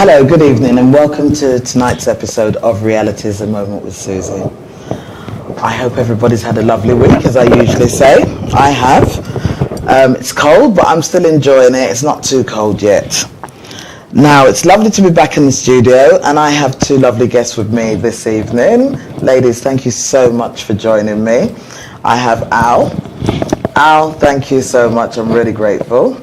Hello, good evening, and welcome to tonight's episode of Reality is a Moment with Susie. I hope everybody's had a lovely week, as I usually say. I have. It's cold, but I'm still enjoying it. It's not too cold yet. Now, it's lovely to be back in the studio, and I have two lovely guests with me this evening. Ladies, thank you so much for joining me. I have Al. Al, thank you so much. I'm really grateful.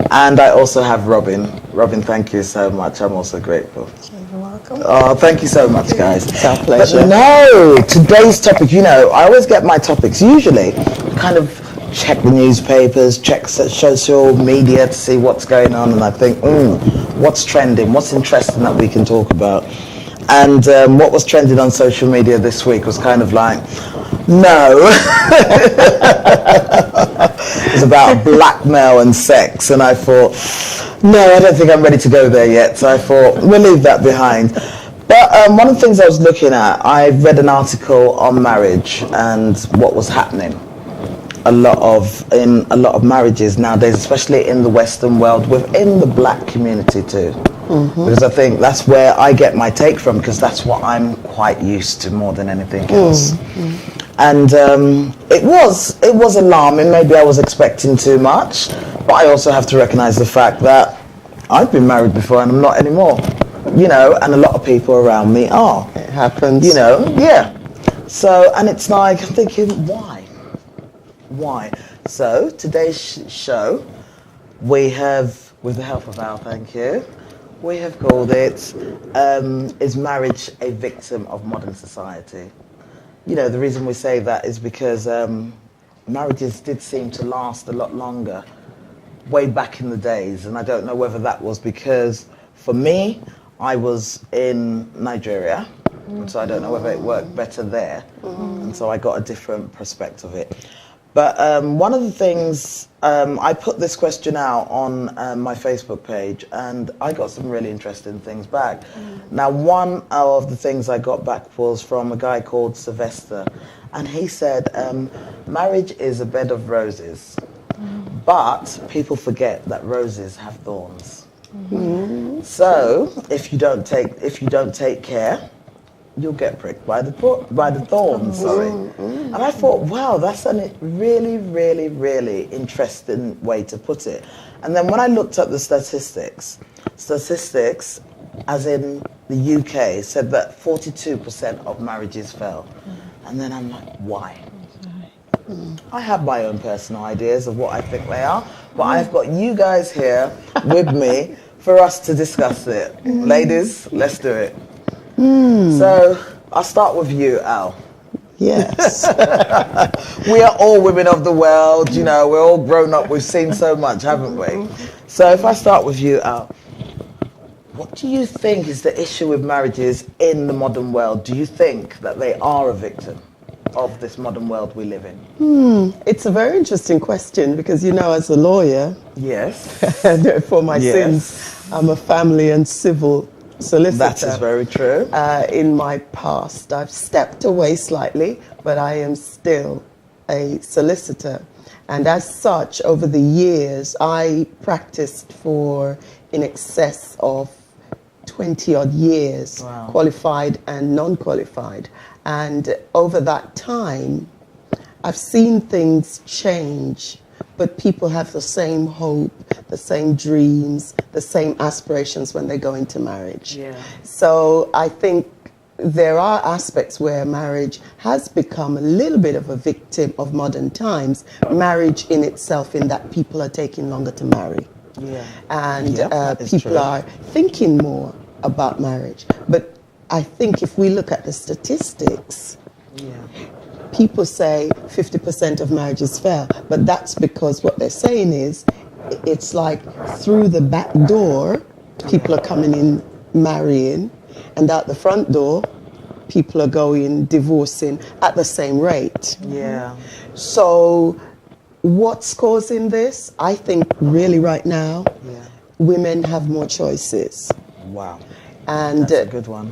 And I also have Robin. Robin, thank you so much. I'm also grateful. You're welcome. Oh, thank you so much, guys. It's our pleasure. But no, today's topic, I always get my topics, usually kind of check the newspapers, check social media to see what's going on, and I think, what's trending, what's interesting that we can talk about. And what was trending on social media this week was kind of like, no. It was about blackmail and sex, and I thought, no, I don't think I'm ready to go there yet. So I thought, we'll leave that behind. But one of the things I was looking at, I read an article on marriage and what was happening. In a lot of marriages nowadays, especially in the Western world, within the black community too. Mm-hmm. Because I think that's where I get my take from, because that's what I'm quite used to more than anything else. Mm-hmm. And it was alarming. Maybe I was expecting too much, but I also have to recognize the fact that I've been married before and I'm not anymore. And a lot of people around me are. It happens. Yeah. So, and it's like, I'm thinking, why? So, today's show, we have, with the help of Al, thank you, we have called it, Is Marriage a Victim of Modern Society? The reason we say that is because marriages did seem to last a lot longer way back in the days. And I don't know whether that was because, for me, I was in Nigeria. And so I don't know whether it worked better there. And so I got a different perspective of it. But one of the things, I put this question out on my Facebook page, and I got some really interesting things back. Now, one of the things I got back was from a guy called Sylvester, and he said, marriage is a bed of roses, but people forget that roses have thorns. So, if you don't take care, you'll get pricked by the thorns. And I thought, wow, that's a really, really, really interesting way to put it. And then when I looked up the statistics, as in the UK, said that 42% of marriages fail. And then I'm like, why? I have my own personal ideas of what I think they are, but I've got you guys here with me for us to discuss it. Ladies, let's do it. So, I'll start with you, Al. Yes. We are all women of the world, we're all grown up, we've seen so much, haven't we? So if I start with you, Al, what do you think is the issue with marriages in the modern world? Do you think that they are a victim of this modern world we live in? It's a very interesting question because, as a lawyer, yes, for my sins, I'm a family and civil solicitor. That is very true. In my past, I've stepped away slightly, but I am still a solicitor. And as such, over the years, I practiced for in excess of 20-odd years, wow. Qualified and non-qualified. And over that time, I've seen things change, but people have the same hope, the same dreams, the same aspirations when they go into marriage. Yeah. So I think there are aspects where marriage has become a little bit of a victim of modern times. Marriage in itself, in that people are taking longer to marry. Yeah. And people are thinking more about marriage. But I think if we look at the statistics, people say 50% of marriages fail, but that's because what they're saying is it's like through the back door, people are coming in marrying, and out the front door, people are going divorcing at the same rate. Yeah. So what's causing this? I think really right now, women have more choices. Wow. And that's a good one.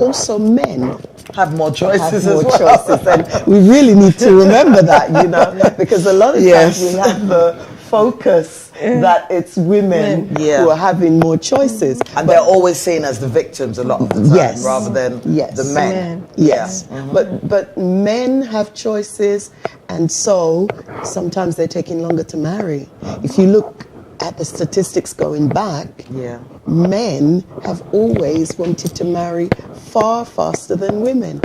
Also men have more choices and we really need to remember that, because a lot of times we have the focus that it's women Yeah. who are having more choices. And they're always seen as the victims a lot of the time, Yes. rather than Yes. the men. Yes, Yeah. but men have choices, and so sometimes they're taking longer to marry. If you look at the statistics going back, Yeah. men have always wanted to marry far faster than women.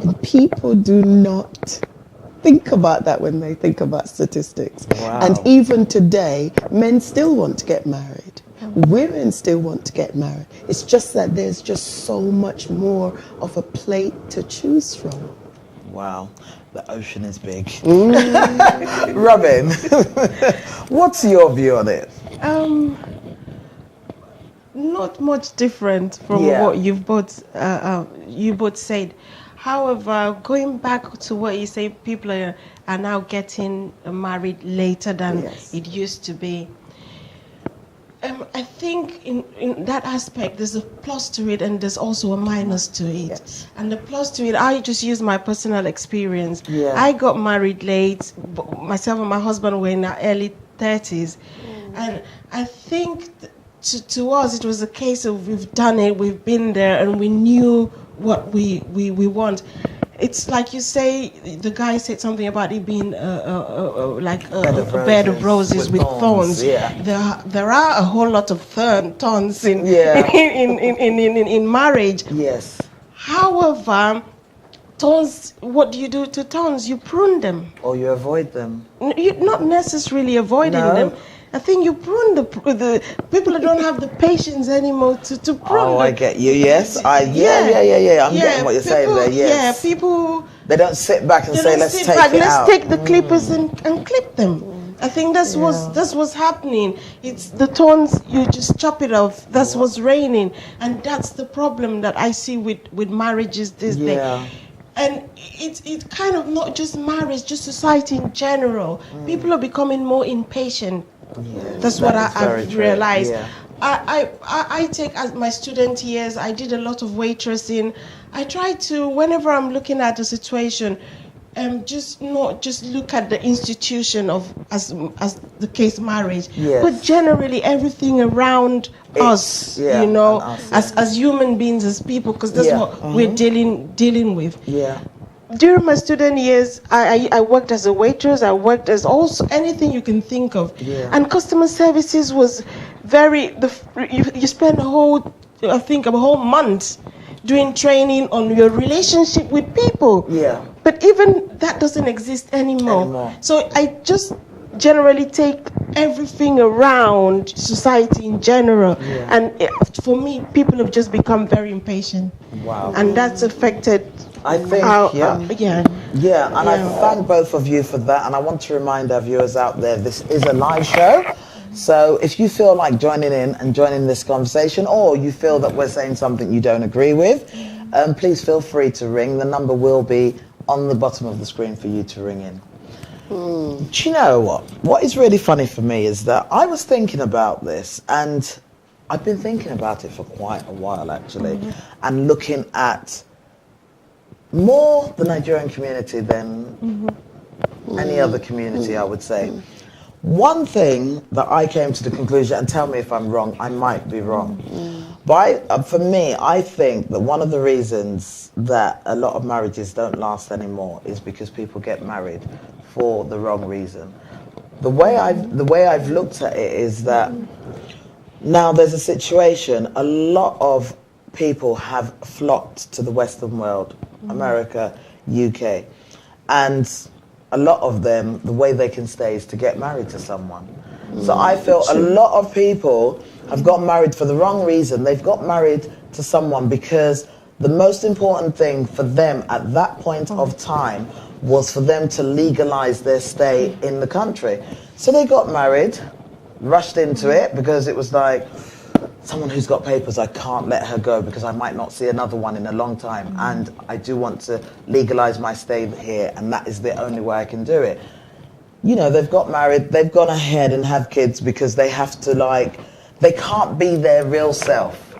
And people do not think about that when they think about statistics. Wow. And even today, men still want to get married. Women still want to get married. It's just that there's just so much more of a plate to choose from. Wow, the ocean is big. Robin, what's your view on it? Not much different from Yeah. what you both said. However, going back to what you say, people are now getting married later than Yes. it used to be. I think in that aspect, there's a plus to it and there's also a minus to it. Yes. And the plus to it, I just use my personal experience. Yeah. I got married late. Myself and my husband were in our early 30s. And I think to us, it was a case of we've done it, we've been there, and we knew what we want. It's like you say, the guy said something about it being like a bed of roses with thorns. Yeah. There are a whole lot of thorns in, Yeah. in marriage. Yes. However, thorns, what do you do to thorns? You prune them. Or you avoid them. You're not necessarily avoiding No. them. I think you prune the people that don't have the patience anymore to prune. Oh, I get you. Yes, I'm getting what you're saying there. Yes. Yeah, people. They don't sit back and They say, don't let's sit take back, it let's out. take the clippers and clip them. I think that's what's happening. It's the thorns, you just chop it off. That's what's raining, and that's the problem that I see with marriages this Yeah. day. And it's kind of not just marriage, just society in general. People are becoming more impatient. That's what That is very I've true. realized. Yeah. I take as my student years, I did a lot of waitressing. I try to, whenever I'm looking at a situation, just not just look at the institution of as the case marriage, Yes. but generally everything around us, yeah, you know, and us, as human beings, as people, because that's Yeah. what we're dealing with. Yeah. During my student years, I worked as a waitress. I worked as also anything you can think of. Yeah. And customer services was very. You spend a whole month doing training on your relationship with people. Yeah. But even that doesn't exist anymore. So I just generally take everything around society in general. Yeah. And for me, people have just become very impatient. Wow. And that's affected. I think, Yeah. Yeah, and I thank both of you for that. And I want to remind our viewers out there, this is a live show. So if you feel like joining in and joining this conversation, or you feel that we're saying something you don't agree with, please feel free to ring. The number will be on the bottom of the screen for you to ring in. Do you know what? What is really funny for me is that I was thinking about this, and I've been thinking about it for quite a while, actually, and looking at more the Nigerian community than any other community, I would say. One thing that I came to the conclusion, and tell me if I'm wrong, I might be wrong, but for me, I think that one of the reasons that a lot of marriages don't last anymore is because people get married for the wrong reason. The way I've looked at it is that now there's a situation, a lot of people have flocked to the Western world, America, UK, and a lot of them, the way they can stay is to get married to someone. So I feel a lot of people have got married for the wrong reason. They've got married to someone because the most important thing for them at that point of time was for them to legalize their stay in the country. So they got married, rushed into it because it was like, someone who's got papers, I can't let her go because I might not see another one in a long time. And I do want to legalize my stay here, and that is the only way I can do it. You know, they've got married, they've gone ahead and have kids because they have to, like, they can't be their real self.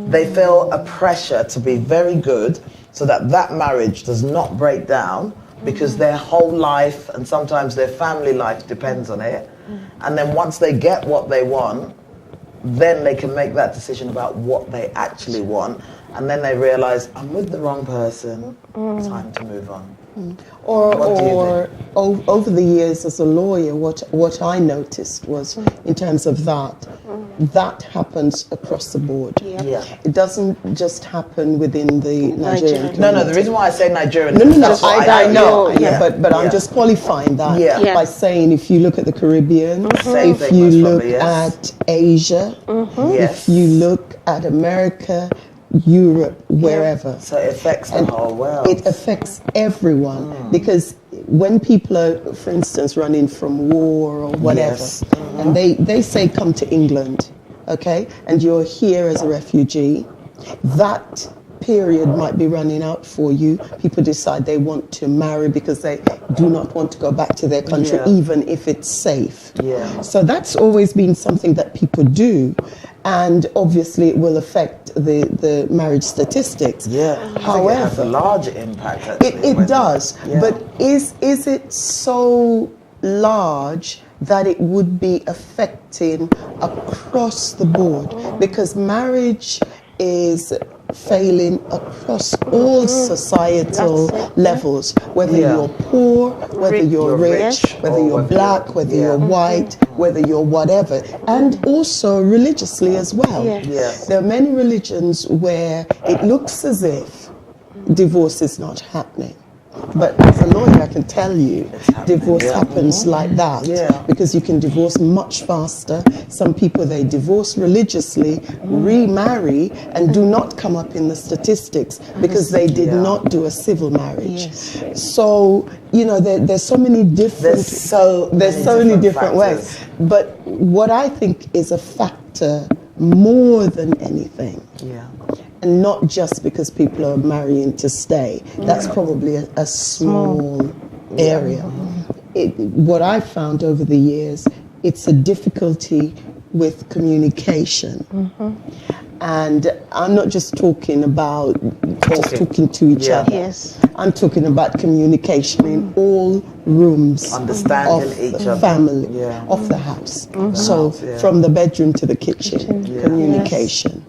They feel a pressure to be very good so that that marriage does not break down because their whole life and sometimes their family life depends on it. And then once they get what they want, then they can make that decision about what they actually want. And then they realize, I'm with the wrong person, time to move on. Or over the years as a lawyer, what I noticed was in terms of that happens across the board. Yeah. It doesn't just happen within the Nigerian community. No, the reason why I say Nigerian No, is I know. Yeah. But I'm just qualifying that by saying if you look at the Caribbean, Same if thing, you most look probably, yes. at Asia, Yes. if you look at America, Europe, wherever. So it affects the whole world. It affects everyone because when people are, for instance, running from war or whatever, and they say come to England, okay, and you're here as a refugee, that period might be running out for you. People decide they want to marry because they do not want to go back to their country, even if it's safe. Yeah. So that's always been something that people do. And obviously it will affect the marriage statistics. Yeah. However, it has a larger impact actually. it does. Yeah. But is it so large that it would be affecting across the board? Because marriage is failing across all societal levels, whether you're poor, whether you're rich, whether you're black, whether you're white, whether you're whatever, and also religiously as well. Yes. There are many religions where it looks as if divorce is not happening. But as a lawyer, I can tell you, divorce happens like that because you can divorce much faster. Some people, they divorce religiously, remarry, and do not come up in the statistics because they did not do a civil marriage. So, you know, there's so many different... There's so many different ways. But what I think is a factor more than anything, and not just because people are marrying to stay. That's probably a small area. What I've found over the years, it's a difficulty with communication. And I'm not just talking about just talking to each other. Yes. I'm talking about communication in all rooms Understanding of each the other. family, of the house. So from the bedroom to the kitchen, communication.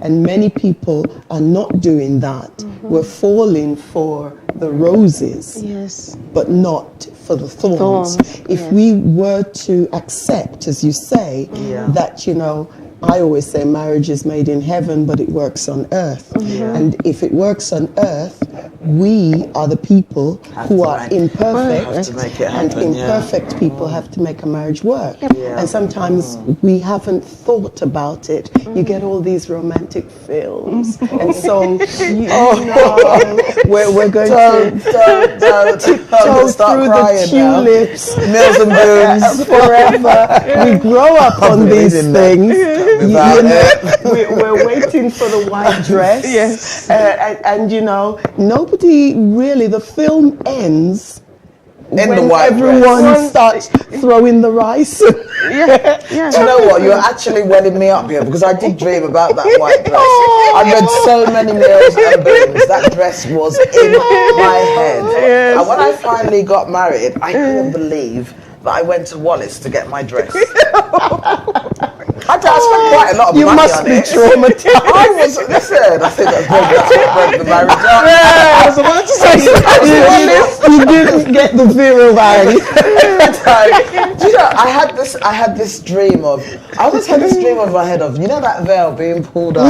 And many people are not doing that. We're falling for the roses, but not for the thorns. If we were to accept, as you say, that, you know, I always say marriage is made in heaven, but it works on earth. And if it works on earth, we are the people who are imperfect, and imperfect people have to make a marriage work. And sometimes we haven't thought about it. You get all these romantic films, and so you know, we're going to tiptoe through the tulips, Mills and Booms forever. We grow up on these things. We're waiting for the white dress. And you know, nobody really, the film ends in when the white everyone dress. starts throwing the rice. Do you know what? You're actually welling me up here because I did dream about that white dress. I read so many Mills and Booms. That dress was in my head. And when I finally got married, I couldn't believe that I went to Wallace to get my dress. I spent quite a lot of money on it. You must be traumatized. I think I broke the marriage up. I was about to say you didn't get the Vera vibe. Do you know, I had this dream of, I always had this dream of my head of, you know that veil being pulled up? I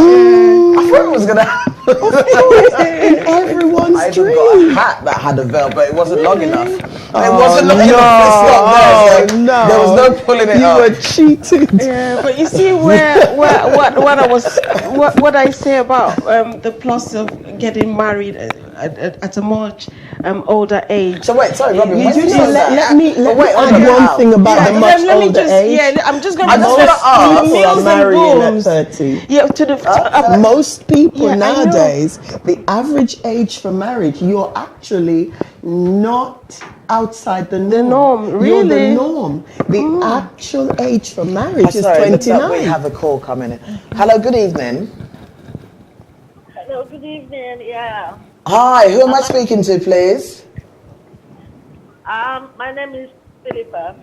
thought it was going to happen. In everyone's I even dream. got a hat that had a veil, but it wasn't long enough. It wasn't long enough to stop there. So there was no pulling it up. You were cheated. Yeah, but you see what I say about the plus of getting married at a much older age. So wait, sorry, Robin. You do know, let me add one thing about the much older age. Yeah, I'm just going to Most people are Mills and marrying at Booms. 30. Yeah, Most people I know. nowadays, the average age for marriage, you're actually not outside the norm. You're the really? norm. The actual age for marriage is Sorry, looks like 29. we have a call coming in. Hello, good evening. Hello, good evening. Yeah. Hi, who am I speaking to, please? My name is Philippa.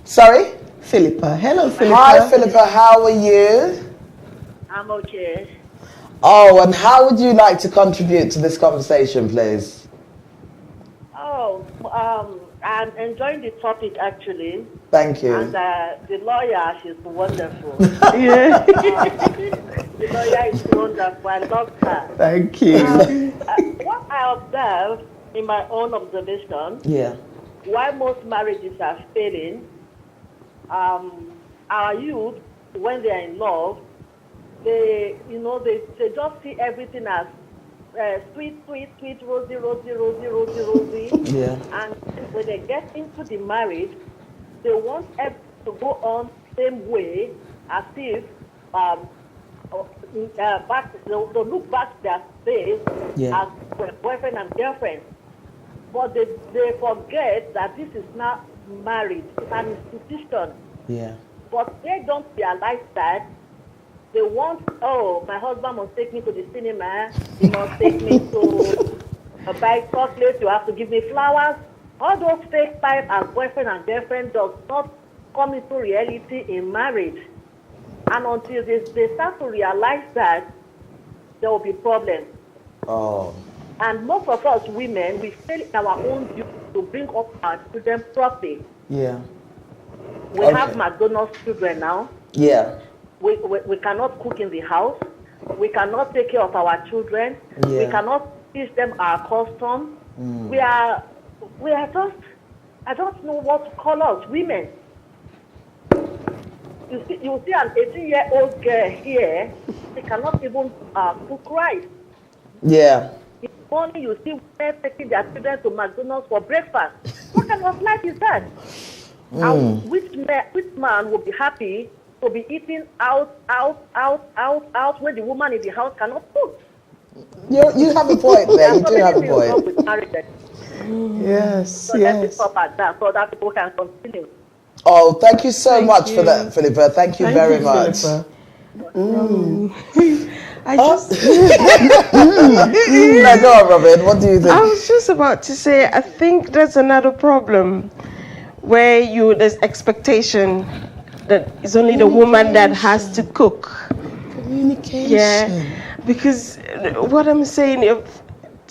Sorry? Philippa. Hello, Philippa. Hi, Philippa. How are you? I'm okay. Oh, and how would you like to contribute to this conversation, please? Oh, I'm enjoying the topic actually. Thank you. And the lawyer, she's wonderful. Yeah. The lawyer is wonderful. I love her. Thank you. What I observe in my own observation, Yeah. why most marriages are failing, our youth, when they are in love, they just see everything as sweet, rosy. Yeah. And when they get into the marriage, they want everything to go on the same way as if they'll look back to their days Yeah. as boyfriend and girlfriend. But they forget that this is not marriage, it's an institution. Yeah. But they don't realize that they want, oh, my husband must take me to the cinema, he must take me to buy chocolate, you have to give me flowers. All those fake type as boyfriend and girlfriend does not come into reality in marriage. And until they start to realize that, there will be problems. Oh. And most of us women, we fail in our own duty to bring up our children properly. Yeah. We have McDonald's children now. Yeah. We cannot cook in the house. We cannot take care of our children. Yeah. We cannot teach them our custom. We are just, I don't know what to call us, women. You see an 18-year-old girl here, she cannot even cook rice. Yeah. In the morning, you see women taking their children to McDonald's for breakfast. What kind of life is that? And which man will be happy to be eating out when the woman in the house cannot cook? You have a point there. You do have a point. Yes, So let me yes. stop at that so that people can continue. Oh, thank you so much for that, Philippa. Thank you very much. Philippa. I just, No, go on, Robin. What do you think? I was just about to say, I think that's another problem where there's expectation that it's only the woman that has to cook. Communication. Yeah, because what I'm saying, if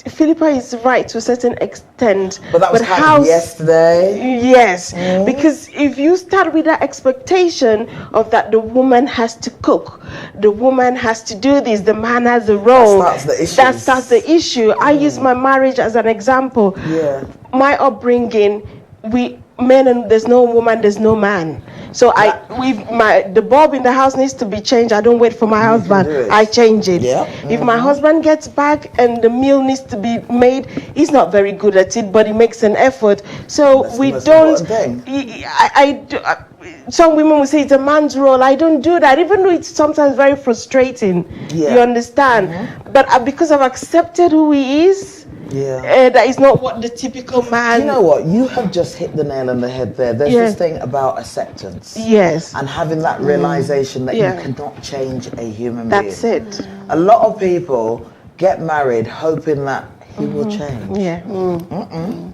Philippa is right to a certain extent. But that was kind of yesterday. Yes, because if you start with that expectation of that the woman has to cook, the woman has to do this, the man has a role. That starts the issue. I use my marriage as an example. Yeah. My upbringing, there's no woman, there's no man. So the bulb in the house needs to be changed. I don't wait for my husband. I change it. Yeah. If my husband gets back and the meal needs to be made, he's not very good at it, but he makes an effort. So That's we the most don't. important thing. Some women will say it's a man's role. I don't do that, even though it's sometimes very frustrating. Yeah. You understand? But because I've accepted who he is. Yeah. That is not what the typical man. You know what? You have just hit the nail on the head there. There's this thing about acceptance. Yes. And having that realization that you cannot change a human being. That's it. A lot of people get married hoping that he will change. Yeah.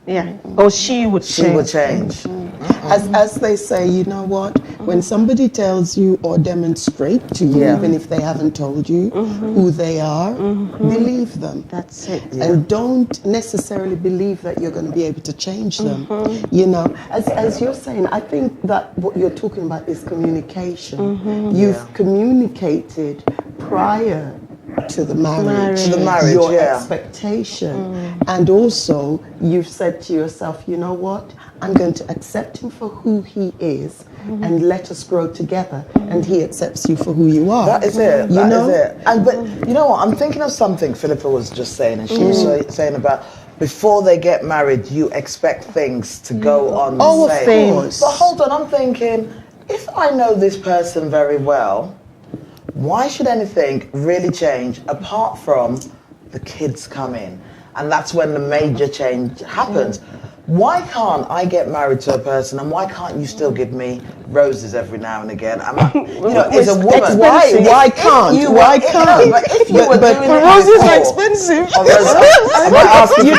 Yeah. Or she would change. She will change. As they say, you know what? When somebody tells you or demonstrate to you, even if they haven't told you who they are, believe them. That's it. And don't necessarily believe that you're going to be able to change them. You know, as you're saying, I think that what you're talking about is communication. You've communicated prior to the marriage, your expectation, and also you've said to yourself, you know what, I'm going to accept him for who he is, and let us grow together, and he accepts you for who you are. That is it. You know? Is it. And but you know what? I'm thinking of something Philippa was just saying, and she was saying about before they get married, you expect things to go on the same. Of course. But hold on, I'm thinking, if I know this person very well, why should anything really change apart from the kids coming? And that's when the major change happens. why can't I get married to a person and why can't you still give me roses every now and again? As a woman, why can't? Why can't? But if you were doing it roses before, are expensive.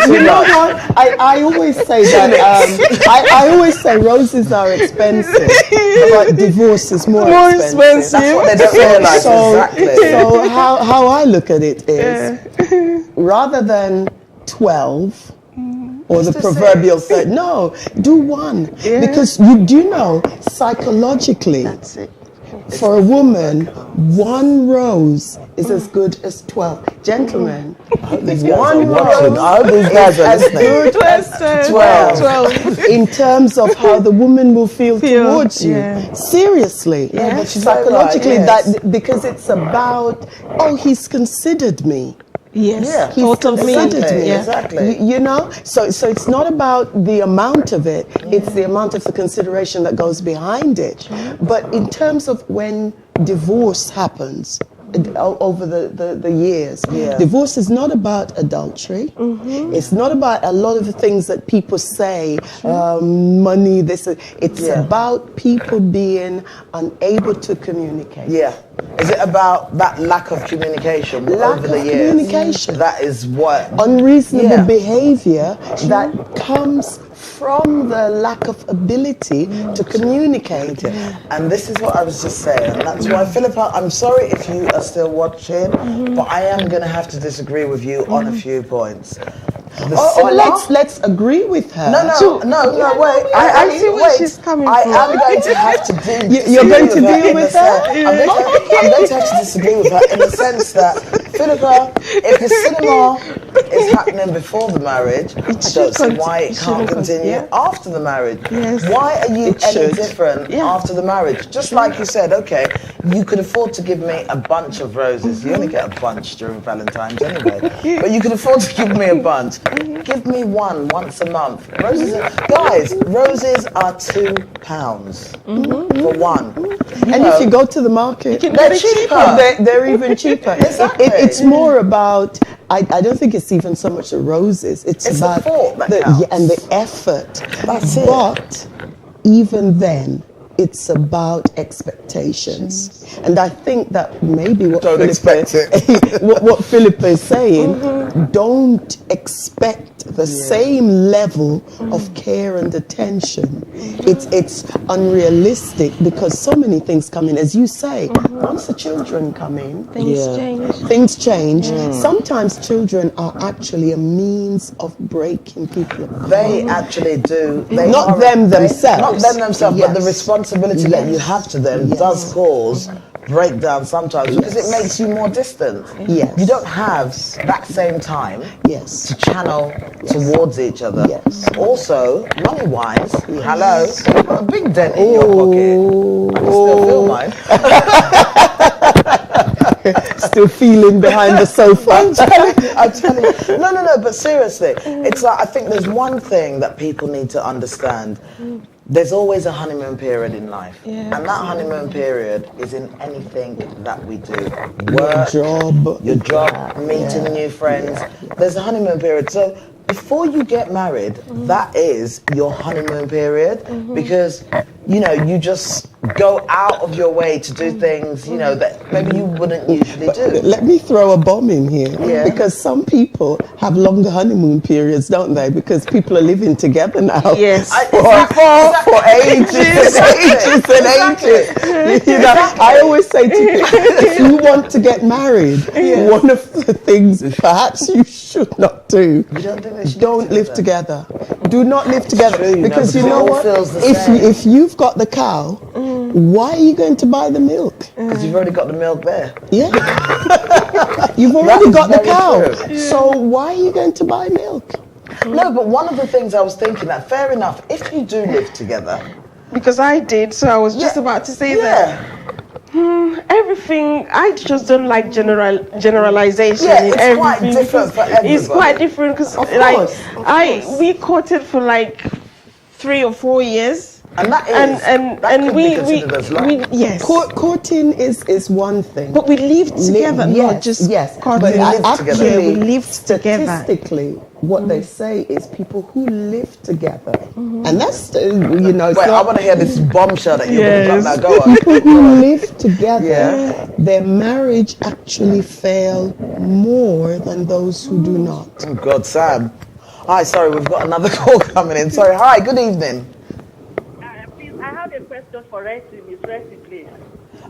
You know what? I always say that. I always say roses are expensive, but divorce is more expensive. That's what they don't realize. Exactly. So how I look at it is, rather than 12. Or the proverbial third. No, do one. Because you do know, psychologically, That's it. for a woman, one rose is as good as 12. Gentlemen, These guys one are watching. rose I hope these guys are as listening. good as 12. In terms of how the woman will feel towards you. yeah. Seriously. Yeah, but she's so Psychologically, right, yes. that because it's about, oh, he's considered me. Yes. Yeah. He's Thought of me. considered me. Exactly. You know, so it's not about the amount of it; it's the amount of the consideration that goes behind it. But in terms of when divorce happens over the years, divorce is not about adultery. It's not about a lot of the things that people say, money. It's about people being unable to communicate. Yeah. Is it about that lack of communication Lack over the of years? communication. That is what. Unreasonable behavior that comes from the lack of ability to communicate. And this is what I was just saying. That's why, Philippa, I'm sorry if you are still watching, but I am going to have to disagree with you on a few points. Or let's agree with her. No, wait. I see where she's coming I from. am going to have to You're going to deal in with the her? sense- I'm going to have to disagree with her in the sense that, Philippa, if the cinema is happening before the marriage, I don't see why it can't continue after the marriage. Yes. Why are you any should. different after the marriage? Just like you said, okay, you could afford to give me a bunch of roses. You only get a bunch during Valentine's anyway. But you could afford to give me a bunch. Give me one once a month. Roses are £2 for one. If you go to the market, They're cheaper. They're even cheaper. Exactly. It's more about, I don't think it's even so much the roses. It's the about thought that counts. and the effort. That's it. But even then, it's about expectations. And I think that maybe what Don't expect it. what Philippa is saying, don't expect the same level of care and attention. It's unrealistic because so many things come in. As you say, once the children come in, Things change. things change. Sometimes children are actually a means of breaking people apart. They actually do. They Not are- them they- themselves. Not them themselves, but the Yes. responsibility that you have to them does cause breakdown sometimes because it makes you more distant. Yes. You don't have that same time Yes. to channel towards each other. Yes. Also, money-wise, hello, you've got a big dent in your pocket. I can still feel mine. Still feeling behind the sofa. I'm telling you. No, but seriously, it's like, I think there's one thing that people need to understand. There's always a honeymoon period in life. And that honeymoon period is in anything that we do. Work, your job, meeting new friends. There's a honeymoon period. So before you get married, that is your honeymoon period because, you just go out of your way to do things, that maybe you wouldn't usually do. Let me throw a bomb in here. Yeah. Because some people have longer honeymoon periods, don't they? Because people are living together now. Yes. For ages and ages. I always say to people, if you want to get married, one of the things perhaps you should not do, You don't think they should don't live together. Do not live together. true, Because the you know bill what? feels the same. If you've got the cow, why are you going to buy the milk? Because you've already got the milk there. Yeah. You've already is got the very cow. true. So why are you going to buy milk? No, but one of the things I was thinking that, fair enough, if you do live together, Because I did, so I was just about to say that. Everything, I just don't like generalization. Yeah, in it's everything quite different for because It's everybody. quite different because, we courted for like 3 or 4 years. And that is, and that and could we be considered as love. yes, Courting is one thing. but we lived together, not just yes. courting. But We lived actually, together. Yeah, we lived together. Statistically, what they say is people who live together, and that's you know. It's Wait, I not, want to hear this bombshell that you're going to Yes. now. Go on. people who live together, Yeah. their marriage actually fail more than those who do not. Oh, God, Sam. Hi, sorry, we've got another call coming in. Sorry, hi, good evening. Please, I have a question for Resi, Miss Resi, please.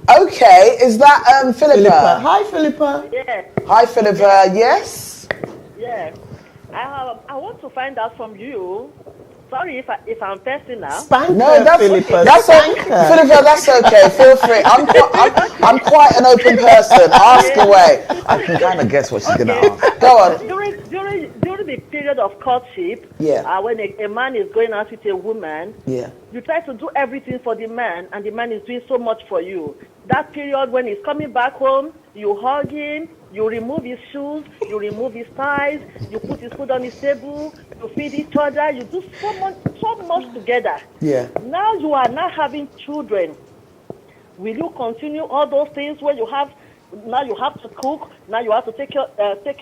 Okay, is that Philippa. Philippa? Hi, Philippa. Yes, Hi, Philippa. Yes? yes. I want to find out from you. Sorry if I'm personal. Spank No, her, that's Philippa. that's Spank okay. her. Philippa, that's okay. Feel free. I'm quite an open person. Ask away. I can kind of guess what she's gonna ask. Go on. During the period of courtship, Yeah. when a man is going out with a woman, Yeah. you try to do everything for the man, and the man is doing so much for you. That period when he's coming back home, you hug him, you remove his shoes, you remove his ties, you put his food on his table, you feed each other, you do so much together. Yeah. Now you are not having children. Will you continue all those things where you have to cook, now you have to take care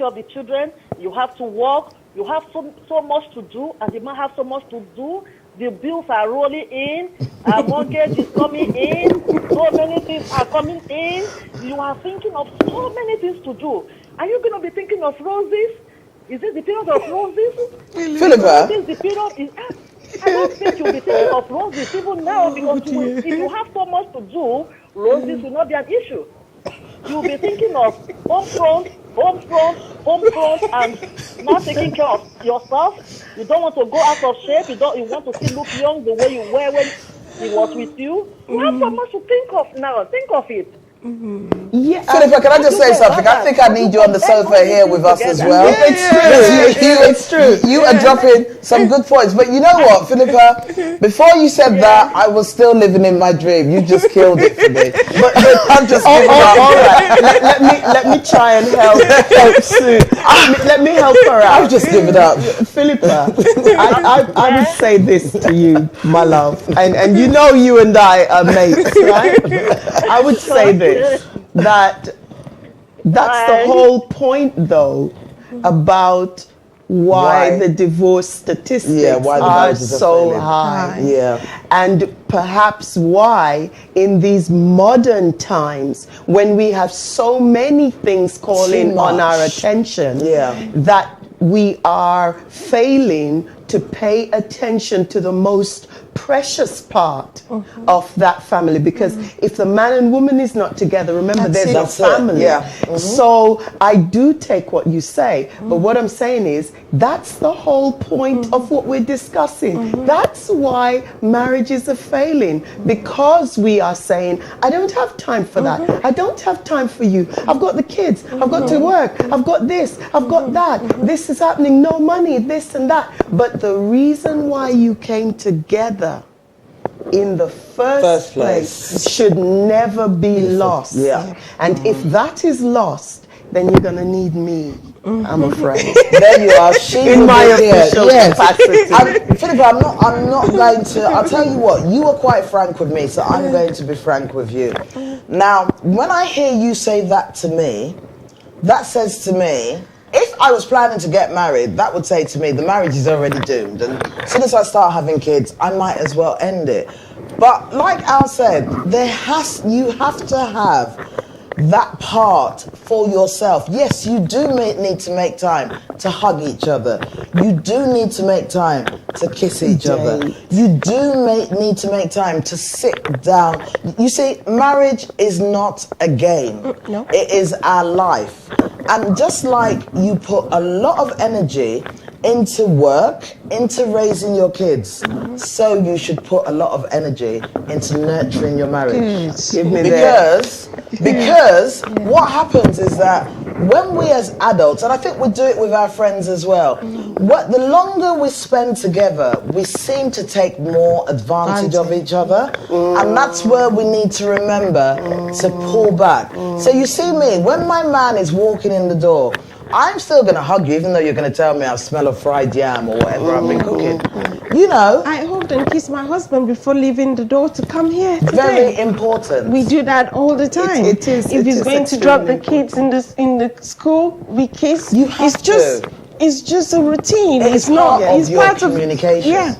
of the children, you have to work, you have so much to do, and the man have so much to do. The bills are rolling in, mortgage is coming in, so many things are coming in. You are thinking of so many things to do. Are you going to be thinking of roses? Is this the period of roses? Philippa? Is this the period? I don't think you'll be thinking of roses even now, because if you have so much to do, roses will not be an issue. You'll be thinking of home front, and not taking care of yourself. You don't want to go out of shape. You want to still look young the way you were when he was with you. You have so much to think of now. Think of it. Yeah. Philippa, can I just say something? I think I need you on the sofa here with us as well. It's true. You are dropping some good points. But you know what, Philippa? Before you said that, I was still living in my dream. You just killed it for me. But I'm just giving up. All right. Let me try and help Sue. Let me help her out. I've just given up. Philippa, I would say this to you, my love, and you know you and I are mates, right? I would say this, that's the whole point, though, about why the divorce statistics why the are marriages are so failing. high. Yeah. And perhaps why in these modern times, when we have so many things calling on our attention, that we are failing to pay attention to the most precious part of that family. Because if the man and woman is not together, remember, there's a family. So I do take what you say, but what I'm saying is that's the whole point of what we're discussing. That's why marriages are failing, because we are saying, I don't have time for that. I don't have time for you. I've got the kids. I've got to work. I've got this. I've got that. This is happening. No money, this and that. But the reason why you came together in the first place should never be lost. And if that is lost, then you're going to need me, I'm afraid. There you are. In my official capacity. Philippa, I'm not going to. I'll tell you what. You were quite frank with me, so I'm going to be frank with you. Now, when I hear you say that to me, that says to me, if I was planning to get married, that would say to me, the marriage is already doomed. And as soon as I start having kids, I might as well end it. But like Al said, you have to have that part for yourself. Yes, you do need to make time to hug each other. You do need to make time to kiss each other. You do need to make time to sit down. You see, marriage is not a game. No. It is our life. And just like you put a lot of energy into work, into raising your kids, so you should put a lot of energy into nurturing your marriage. Give me Because what happens is that when we as adults, and I think we do it with our friends as well, the longer we spend together, we seem to take more advantage of each other. And that's where we need to remember to pull back. So you see me, when my man is walking in the door, I'm still going to hug you, even though you're going to tell me I smell of fried yam or whatever I've been cooking. You know, I hugged and kissed my husband before leaving the door to come here today. very important. We do that all the time. It is. If it he's is going to drop the extremely kids in the school, we kiss. You have It's just a routine. It's part of It's your part communication.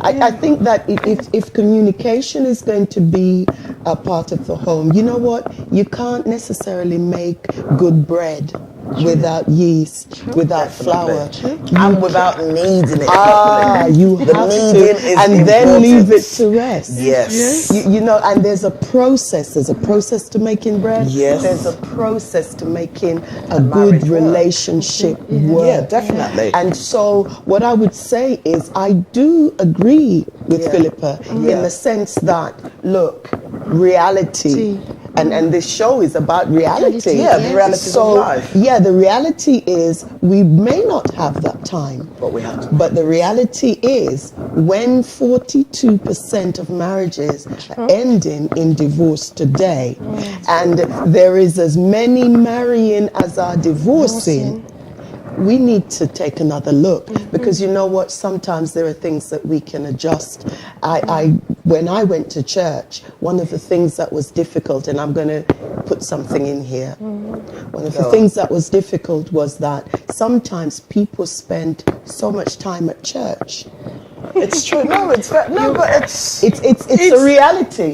I think that if communication is going to be a part of the home, you know what? You can't necessarily make good bread without yeast, without flour. And without kneading it You The have kneading to, is and then important. leave it to rest. Yes. You know, and there's a process. There's a process to making bread. Yes. There's a process to making a marriage good work. relationship work. Yeah, definitely. And so what I would say is I do agree with Philippa in the sense that, look, reality. And this show is about reality. Yeah, the realities of life. Yeah, the reality is we may not have that time. But we have to. But the reality is when 42% of marriages are ending in divorce today, and there is as many marrying as are divorcing, we need to take another look, because you know what, sometimes there are things that we can adjust. When I went to church, one of the things that was difficult, and I'm going to put something in here, one of the things that was difficult was that sometimes people spend so much time at church. It's true. No, but it's It's a reality.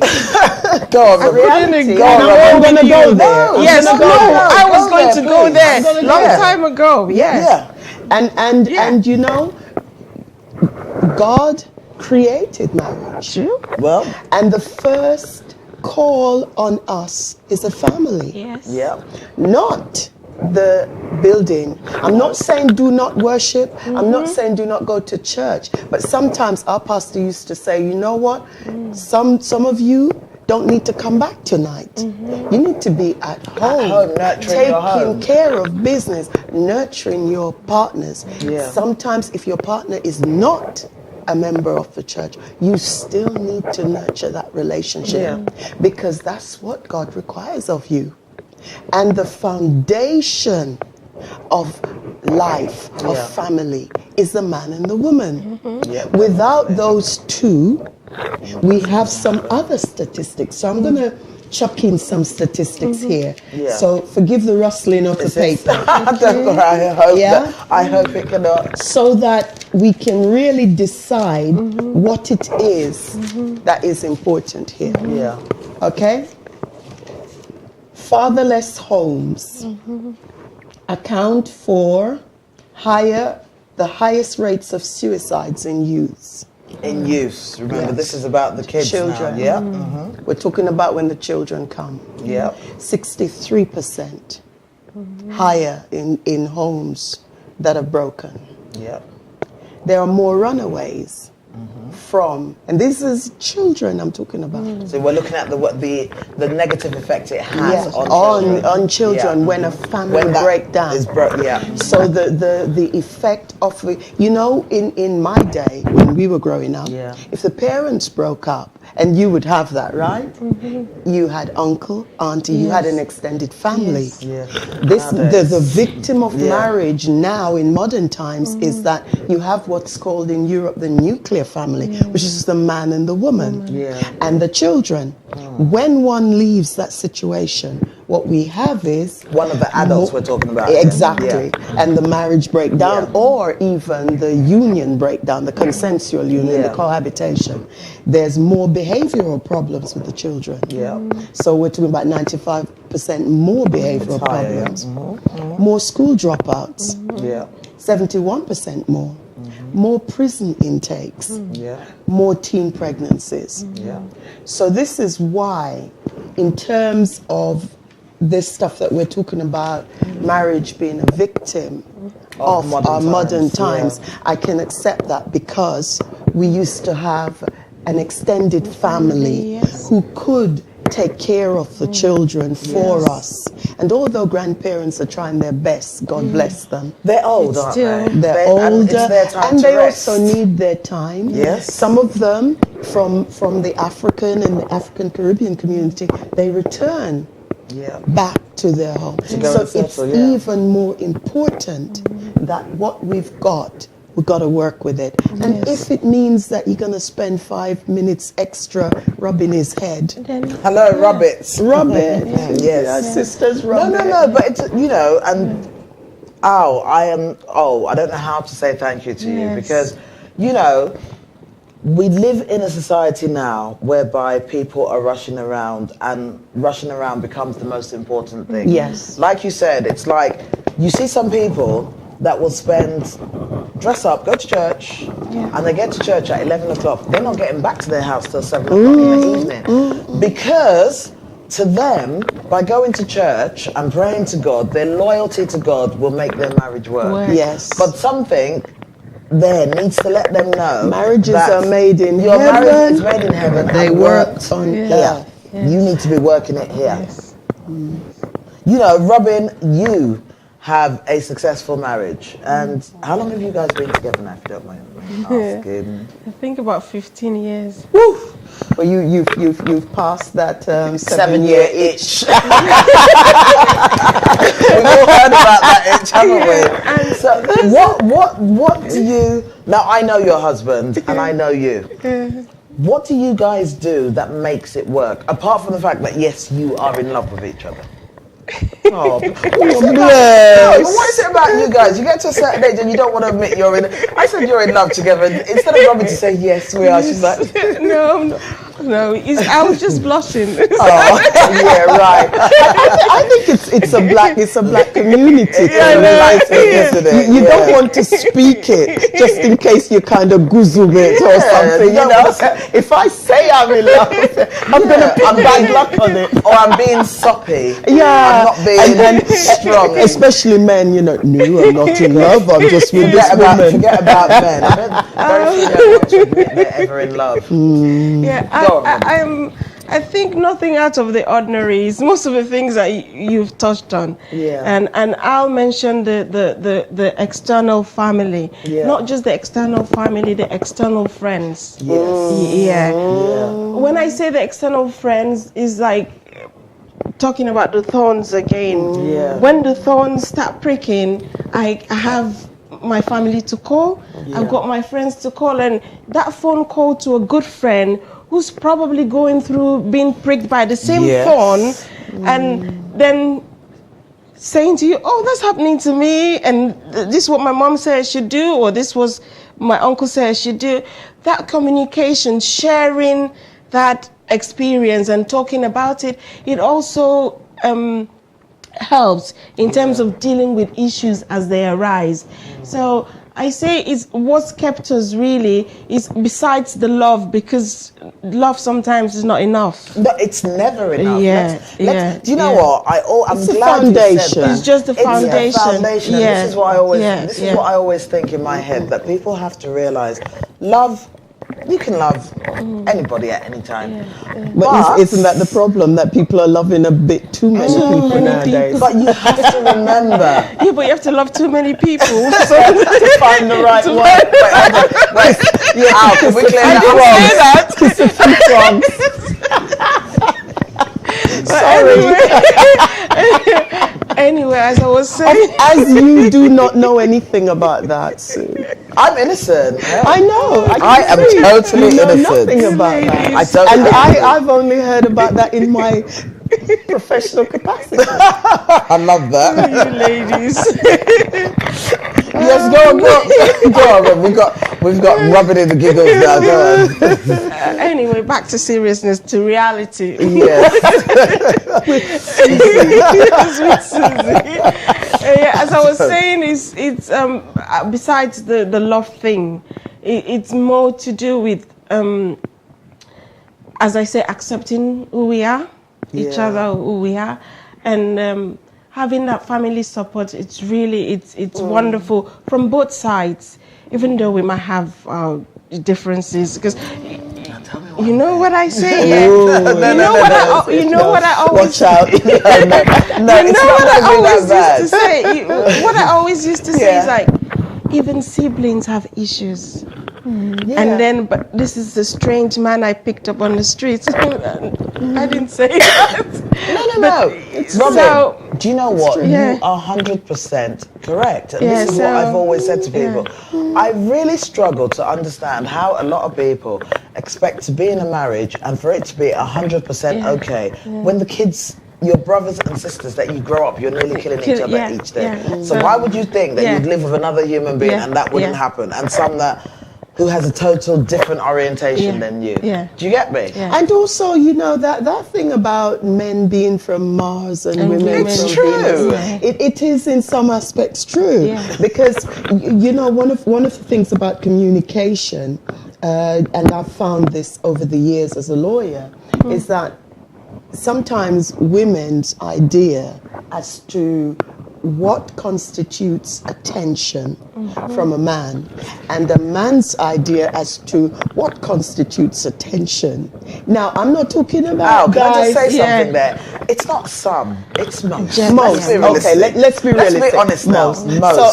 go on, A reality. Go And on, I'm going to go there. No, Yes, no, no, I was go going there, to go please. there I'm gonna go long there. time ago. Yes. Yeah. And you know, God created marriage. Well, And the first call on us is a family. Yes. yeah. Not the building. I'm not saying do not worship. I'm not saying do not go to church. But sometimes our pastor used to say, you know what? Some of you don't need to come back tonight. You need to be at home, nurturing your home. taking care of business, nurturing your partners. Yeah. Sometimes if your partner is not a member of the church, you still need to nurture that relationship, because that's what God requires of you. And the foundation of life, of family, is the man and the woman. Without those two, we have some other statistics. So I'm going to chuck in some statistics here. Yeah. So forgive the rustling of the paper. I hope it cannot. So that we can really decide what it is that is important here. Yeah. Okay? Fatherless homes account for the highest rates of suicides in youths. In use. Remember, Yes. this is about the kids Children. now. Yeah. We're talking about when the children come. Yeah. 63% higher in homes that are broken. Yeah. There are more runaways from, and this is children I'm talking about. So we're looking at the negative effect it has Yes, on children Yeah. when a family When that breakdown. yeah. So the effect of in my day when we were growing up, Yeah. if the parents broke up, and you would have that, right? You had uncle, auntie, you had an extended family. Yeah. The victim of marriage now in modern times is that you have what's called in Europe the nuclear family, which is the man and the woman and the children. When one leaves that situation, what we have is One of the adults we're talking about. exactly, Yeah. and the marriage breakdown, or even the union breakdown, the consensual union, the cohabitation. There's more behavioral problems with the children. Yeah. So we're talking about 95% more behavioral higher, problems, more school dropouts, Yeah. 71% more, more prison intakes, Yeah. more teen pregnancies. Yeah. So this is why, in terms of this stuff that we're talking about, marriage being a victim of our modern times, I can accept that, because we used to have an extended family who could take care of the children for us. And although grandparents are trying their best, God bless them, They're old, aren't they? they're And older, it's their time and to they rest. also need their time. Yes. Some of them from the African and the African Caribbean community, they return back to their home. go So and settle, it's even more important that what we've got, we've got to work with it. And if it means that you're going to spend 5 minutes extra rubbing his head, Hello, rub it. rub it. Yes. Our sisters rub it. No, but it's, you know, and I don't know how to say thank you to you because, you know, we live in a society now whereby people are rushing around and rushing around becomes the most important thing. Yes. Like you said, it's like you see some people that will dress up, go to church, and they get to church at 11 o'clock. They're not getting back to their house till 7 o'clock in the evening. Because to them, by going to church and praying to God, their loyalty to God will make their marriage work. Yes. But something there needs to let them know Marriages that are made in your heaven. marriage is made in heaven. They and worked on here. earth. You need to be working it here. You know, Robin, you have a successful marriage. And how long have you guys been together now, if you don't mind me asking? I think about 15 years. Woo! Well, you've passed that 7-year itch. We've all heard about that itch, haven't we? And so, what do you? Now I know your husband, and I know you. What do you guys do that makes it work? Apart from the fact that yes, you are in love with each other. Oh, what is it about you guys? You get to a certain age and you don't want to admit you're in. I said you're in love together. Instead of Robin to say yes, we are. She's like, no. I was just blushing. oh, yeah, right. I think it's a black community thing. Isn't it? You don't want to speak it just in case you kind of goozle it or something. You know, if I say I'm in love, I'm bad luck on it, or I'm being soppy. Yeah, I'm not being strong. Especially men, you know. No, I'm not in love. I'm just with this woman. Forget about men. Very few men want to admit they're ever in love. Yeah, I think nothing out of the ordinary is most of the things that you've touched on. Yeah. And I'll mention the external family. Yeah. Not just the external family, the external friends. Yes. Yeah. Yeah. When I say the external friends, is like talking about the thorns again. Yeah. When the thorns start pricking, I have my family to call. I've got my friends to call, and that phone call to a good friend who's probably going through being pricked by the same thorn, and then saying to you, oh, that's happening to me, and this is what my mom said I should do, or this was my uncle said I should do. That communication, sharing that experience and talking about it, it also helps in terms of dealing with issues as they arise. So I say it's what's kept us really is besides the love, because love sometimes is not enough. No, it's never enough. Yeah, do you know what? I'm It's glad the you said foundation. that. It's just the foundation. It's the foundation. And Yeah. this is what I always. Yeah, This yeah. is what I always think in my head, that people have to realize, love. You can love anybody at any time. But isn't that the problem, that people are loving a bit too many people many nowadays? people. But you have to remember Yeah, but you have to love too many people. to find the right one. Wait. Yeah, can we clear that up? Kiss a few frogs. Anyway, as I was saying, As you do not know anything about that, Sue. I'm innocent. I know. I am see. totally You know innocent. nothing about that. I don't. And I've only heard about that in my professional capacity. I love that. you ladies. Yes, go on. We've got rubbing in the giggles now. Go on. Anyway, back to seriousness, to reality. Yes. With Susie. As I was saying, it's besides the love thing, it's more to do with as I say, accepting who we are, each other, who we are, and having that family support. It's really it's wonderful from both sides, even though we might have differences, because you know what I say. Yeah? You know what I always. Watch out. What I always used to say is like, even siblings have issues. And then, but this is the strange man I picked up on the streets. I didn't say that. No. Robin, So- do you know what? Yeah. You are 100% correct. And Yeah, this is so- what I've always said to people. I really struggle to understand how a lot of people expect to be in a marriage and for it to be 100% okay when the kids, your brothers and sisters that you grow up, you're nearly killing each other each day. Yeah. So why would you think that you'd live with another human being Yeah. and that wouldn't Yeah. happen? And some that who has a total different orientation than you. Yeah. Do you get me? Yeah. And also, you know, that thing about men being from Mars and women It's from true. Venus, Yeah. it is in some aspects true. Yeah. Because, you know, one of the things about communication, and I've found this over the years as a lawyer, is that sometimes women's idea as to what constitutes attention from a man and a man's idea as to what constitutes attention. Now, I'm not talking about Can I just guys. say something there? It's not some, it's most. Most. Let's be Okay, realistic. let's be realistic. Let's be honest now. Most. So,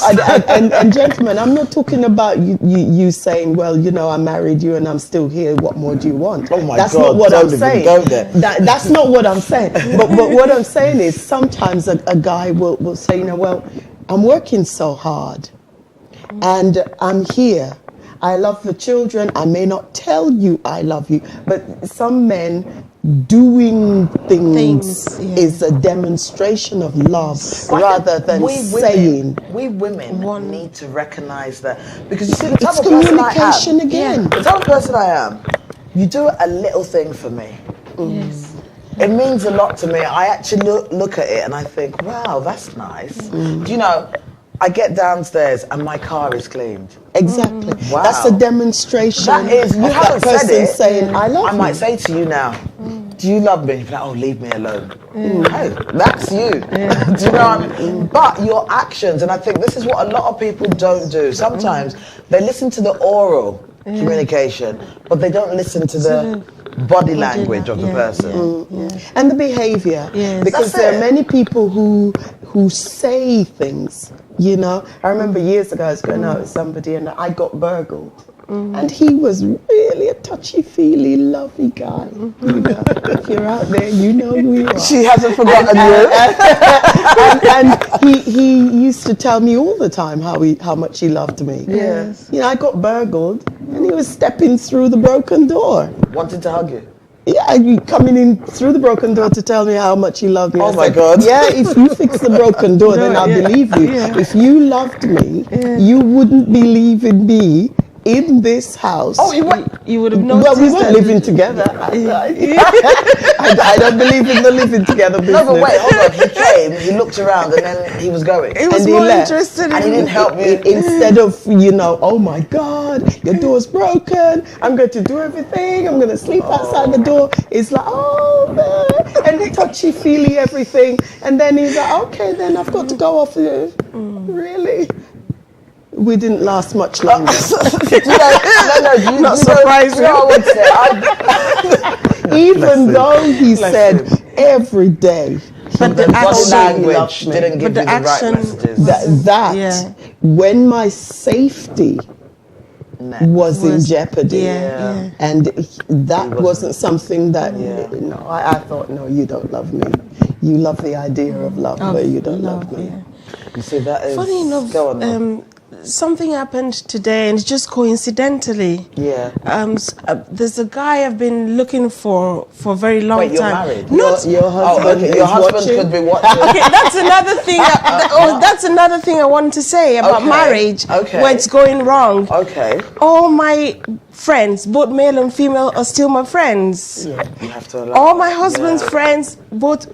and gentlemen, I'm not talking about you saying, well, you know, I married you and I'm still here. What more do you want? Oh my That's God, not what don't I'm even saying. go there. That's not what I'm saying. But what I'm saying is sometimes a guy will say, you know, well, I'm working so hard and I'm here. I love the children. I may not tell you I love you, but some men doing things yeah. is a demonstration of love rather than saying. We women need to recognize that, because you see the type It's of person I communication am. again. The type of person I am, you do a little thing for me. Yes. It means a lot to me. I actually look at it and I think, wow, that's nice. Do you know, I get downstairs and my car is cleaned. Exactly. Wow. That's a demonstration. That is, you of haven't that said person it. saying, I love I you. might say to you now, do you love me? You'd be like, oh, leave me alone. Hey, that's you. Do you know what I mean? But your actions, and I think this is what a lot of people don't do. Sometimes they listen to the oral communication, but they don't listen to the body language of the person. And the behavior. Yes. Because That's there it. are many people who say things, you know. I remember years ago I was going out with somebody and I got burgled. And he was really a touchy-feely, lovely guy. You know, if you're out there, you know who you are. She hasn't forgotten you. and he used to tell me all the time how much he loved me. Yes. You know, I got burgled and he was stepping through the broken door. Wanted to hug you. Yeah, you coming in through the broken door to tell me how much he loved me. Oh I my said, God. Yeah, if you fix the broken door, then I'll believe you. If you loved me, you wouldn't be leaving me in this house. Oh, you went. You would have Well, noticed we weren't that- living together. I don't believe in the living together business. No, but wait, hold on. He came, he looked around, and then he was going. He was And he more left. interested And he in didn't help you. Instead of, you know, oh my God, your door's broken. I'm going to do everything. I'm going to sleep outside the door. It's like, oh man, and touchy-feely everything. And then he's like, okay, then I've got to go off. Really? We didn't last much longer. Not surprising. You know what I would say? Even though he said every day. But the Body action, language didn't give But you the the right action- messages. That Yeah. when my safety was in jeopardy. Yeah. And that wasn't something that, I thought, no, you don't love me. You love the idea of love, but you don't love me. You see, that is. Funny enough, Go on, then. something happened today, and just coincidentally, Yeah. there's a guy I've been looking for a very long Wait, you're time. married? Not, Your Oh, husband okay. is Your husband watching. could be watching. okay, that's another thing. That's another thing I want to say about Okay, marriage. okay. Where it's going wrong. Okay. All my friends, both male and female, are still my friends. You have to allow. All my husband's friends, both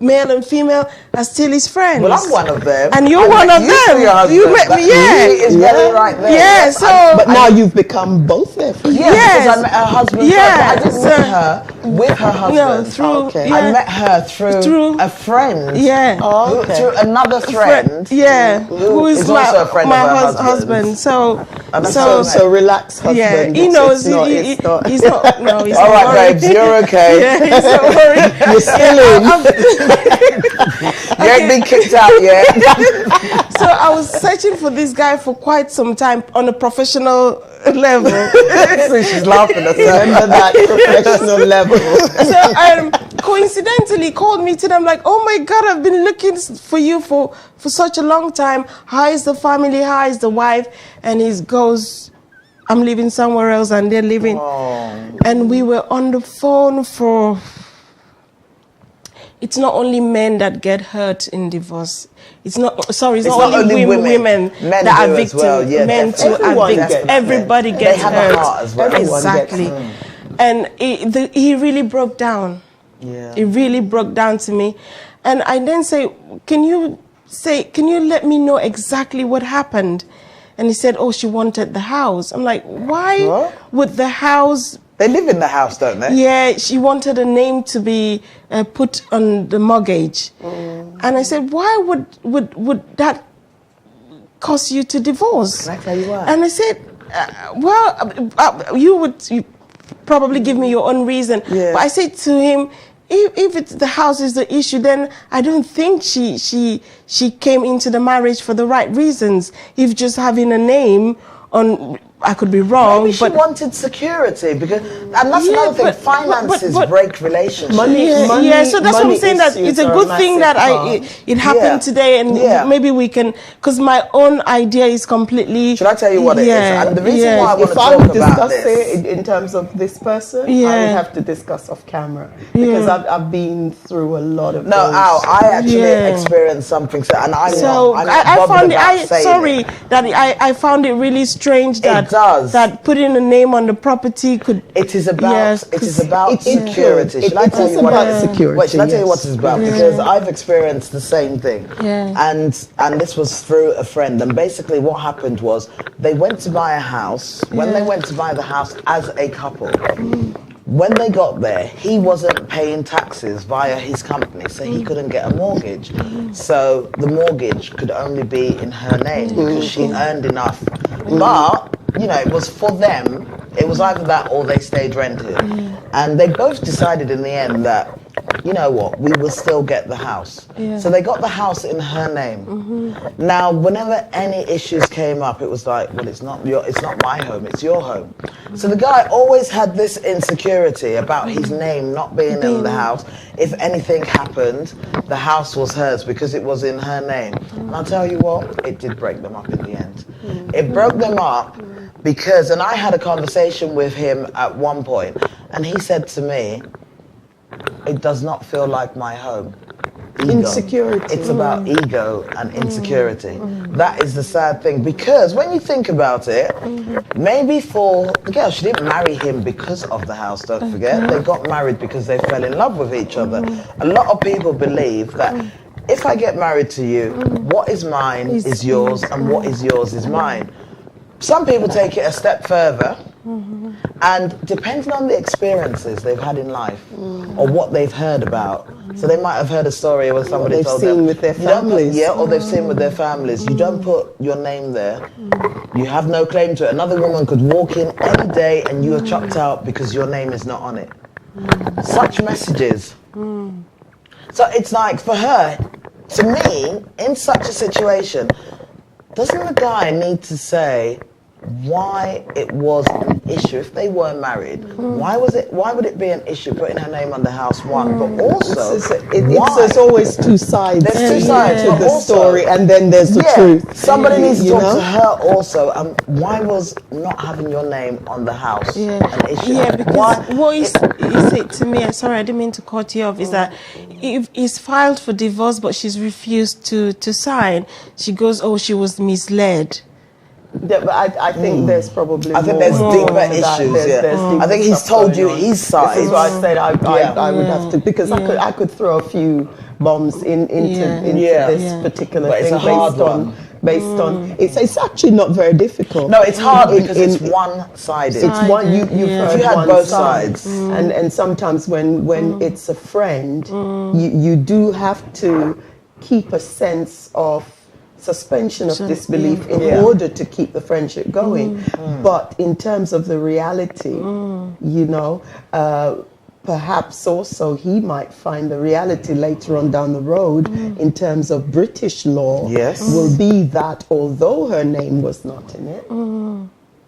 male and female, are still his friends. Well, I'm one of them. And you're I one met of you through them. your husband. You met me, yeah. He is very right there. Yeah, Yes, so- But now you've become both their friends. Yeah, Yes. because I met her husband. Yeah, First, but I didn't so- meet her with her husband. No, through, Okay. yeah. I met her through a friend. Yeah. Who- through another friend. Yeah, who is is my, also a friend my of her husband. husband's. So, And so, So relax, husband. yeah, he It's- knows. It's not, he- it's not. He's not. No, he's All not right, worried. babes, you're okay. Yeah, he's not worried. You're still in. You ain't been kicked out yet. So I was searching for this guy for quite some time on a professional level. See, she's laughing at her. Remember that professional level. So coincidentally called me today. I'm like, oh my God, I've been looking for you for such a long time. How is the family? How is the wife? And he goes, I'm living somewhere else and they're living. Oh. And we were on the phone for... It's not only men that get hurt in divorce. It's not only women men that are as victims. well. Yeah, Men too are victims. Everybody gets they have hurt. a heart as well. Exactly. And he really broke down. Yeah. It really broke down to me. And I then say, can you let me know exactly what happened? And he said, oh, she wanted the house. I'm like, why would the house... They live in the house, don't they? Yeah, she wanted a name to be put on the mortgage. And I said, why would that cause you to divorce? Can I tell you why? And I said, you probably give me your own reason. Yeah. But I said to him, if it's the house is the issue, then I don't think she came into the marriage for the right reasons. If just having a name on... I could be wrong, Maybe she wanted security because, and that's another thing. Finances break relationships. Money, so that's what I'm saying. That it's a good thing that it happened today, and maybe we can. Because my own idea is completely. Should I tell you what it is? And the reason why I want to talk about this, it in terms of this person, I would have to discuss off camera because I've been through a lot of. I actually experienced something, and I found it really strange that. That putting a name on the property could... It is about security. Should I tell you what security? Wait, should I tell you what it's about? Because I've experienced the same thing. Yeah. And this was through a friend. And basically what happened was they went to buy a house. When they went to buy the house as a couple, when they got there, he wasn't paying taxes via his company, so he couldn't get a mortgage. So the mortgage could only be in her name because she earned enough. But it was for them. It was either that or they stayed rented. And they both decided in the end that, you know what, we will still get the house. So they got the house in her name. Now, whenever any issues came up, it was like, well, it's not my home, it's your home. So the guy always had this insecurity about his name not being in the house. If anything happened, the house was hers because it was in her name. And I'll tell you what, it did break them up in the end. It broke them up because, and I had a conversation with him at one point, and he said to me, it does not feel like my home. Ego. Insecurity. It's about ego and insecurity. That is the sad thing, because when you think about it, maybe for the girl, she didn't marry him because of the house, don't forget. They got married because they fell in love with each other. A lot of people believe that if I get married to you, what is mine is yours, and what is yours is mine. Some people take it a step further, and depending on the experiences they've had in life or what they've heard about, so they might have heard a story where somebody told them, with their families. or they've seen with their families. You don't put your name there. You have no claim to it. Another woman could walk in any day and you are chucked out because your name is not on it. Such messages. So it's like, for her, to me, in such a situation, doesn't the guy need to say why it was an issue if they were married? Why would it be an issue putting her name on the house, one, but also there's always two sides. There's two sides to the story, and then there's the truth. Somebody needs to talk to her also. Why was not having your name on the house an issue? Yeah, because what he said to me, sorry, I didn't mean to cut you off, is that if he's filed for divorce but she's refused to sign, she goes, oh, she was misled. Yeah, but I think there's probably I think there's deeper issues. I think he's told you his side. This is why I said I would have to, because I could throw a few bombs into this particular thing based on it's actually not very difficult. No, it's hard because it's one-sided. It's one you've heard you had one both side. sides. And sometimes when it's a friend, you do have to keep a sense of suspension of disbelief in order to keep the friendship going. But in terms of the reality, perhaps also he might find the reality later on down the road in terms of British law will be that although her name was not in it,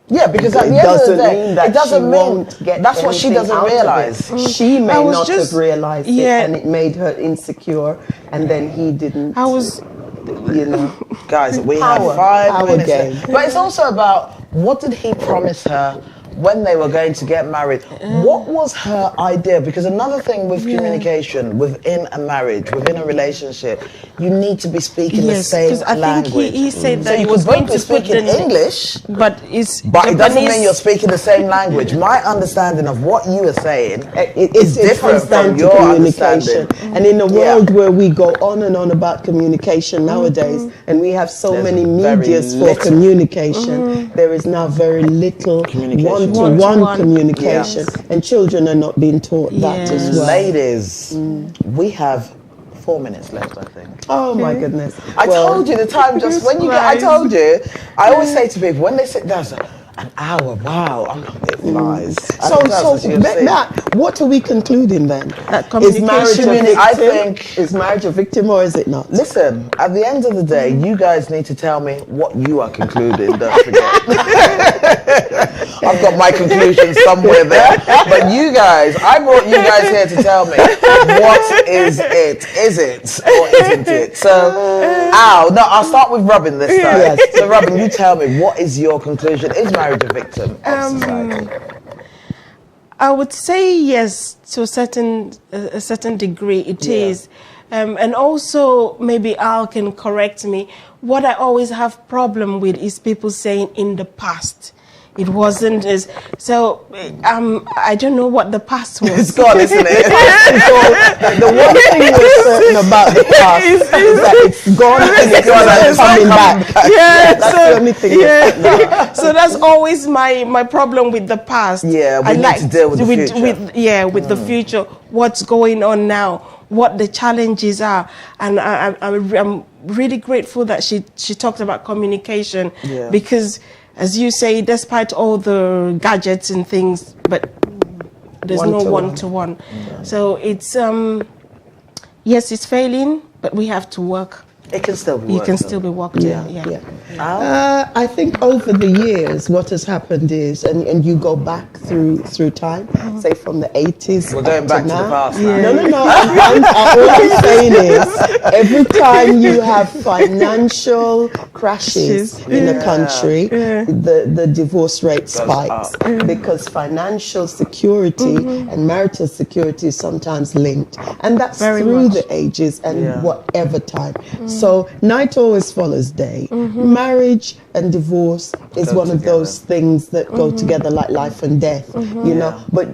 Yeah, because at It the end of the doesn't day, mean that it doesn't she mean won't get that's what she anything doesn't out of it. realize. She may I was not just- have realized yeah. it, and it made her insecure, and then he didn't. I was you know. Guys, we Power. have 5 Power minutes game. left. But it's also about, what did he promise her when they were going to get married? What was her idea? Because another thing with communication within a marriage, within a relationship, you need to be speaking the yes, same because I language. think he said So that you he was could going both be to put speaking the English, but it's but it doesn't mean Japanese- you're speaking the same language. My understanding of what you are saying It different comes down from to your communication. understanding. And in a Yeah. world where we go on and on about communication nowadays, and we have so There's many very medias for little. communication, there is now very little Communication. one-to-one One-to-one. communication. And children are not being taught that as Yes. well. Ladies, we have 4 minutes left, I think. Oh my goodness. I told you the time just when you get, I Christ. told you. I always say to people when they sit down, it's like, an hour, wow, it flies. So, Matt, what are we concluding then? Is marriage a communication. victim? I think- Is marriage a victim or is it not? Listen, at the end of the day, you guys need to tell me what you are concluding. Don't forget. I've got my conclusion somewhere there. But you guys, I brought you guys here to tell me, what is it? Is it or isn't it? So, no, I'll start with Robin this time. Yes. So, Robin, you tell me, what is your conclusion? Is marriage a victim of society? I would say yes to a certain degree. It Yeah. is, and also maybe Al can correct me. What I always have problem with is people saying in the past. It wasn't as so. I don't know what the past was. It's gone, isn't it? The one thing we're certain about the past is that it's gone and it's gone and not it's not coming coming back. back. Yeah, That's the only thing we're certain about. yeah. So that's always my problem with the past. Yeah, we I need to deal with the future. With the future. What's going on now? What the challenges are, and I'm really grateful that she talked about communication, Yeah. because, as you say, despite all the gadgets and things, but there's no one-to-one. So it's yes, it's failing, but we have to work. It can still be You worked can on. still be worked. Yeah. Yeah. I think over the years, what has happened is, and you go back through time, say from the 80s. We're going up back to now. the past now. No. All I'm saying is, every time you have financial crashes in a country, the divorce rate spikes because financial security and marital security is sometimes linked, and that's Very through much. the ages and Yeah. whatever time. So night always follows day. Marriage and divorce is Go one of together. those things that go together like life and death, you know. Yeah. But